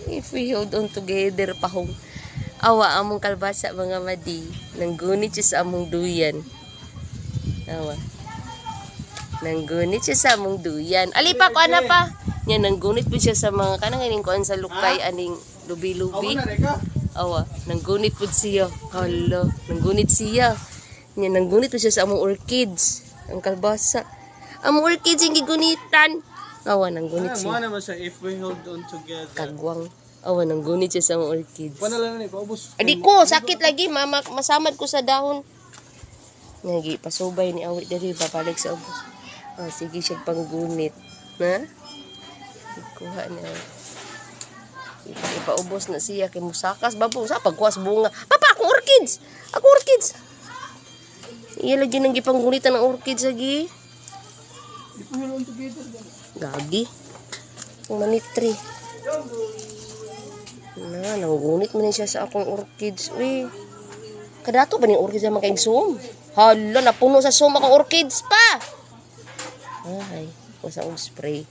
If we hold on together pahong awa among kalbasa mga madi. Nanggunit siya sa among duyan. Awa. Nanggunit siya sa among duyan. Alipa ko ana pa. Nya nanggunit po siya sa mga kanang ining kuan sa lukay aning lubi-lubi. Awa, nanggunit po siya. Hala, nanggunit siya. Nya nanggunit po siya sa among orchids. Ang kalbasa. Among orchids yung gigunitan. Awa, nanggunit siya. Ano naman siya if we hold on together. Kagwang. Awa, nanggunit siya sa among orchids. Panalan na paubos. Adi ko, sakit lagi. Masamad ko sa dahon. Nagi, pasubay ni awit dali. Babalik sa ubos. Ah, sige siya panggunit. Na? Ikuha na. Ipaubos na siya. Kay musakas. Babu, sa pagkuas bunga. Papa, akong orchids! Akong orchids! Iya lagi nang gipanggunitan ng orchids lagi. Gagi. Ang manitri. Na, nanggunit mo na siya sa akong orchids. Uy. Kadato ba ni orchids na makaigsoom? Hala, napuno sa sum akong orchids pa. Ay, kusa akong spray.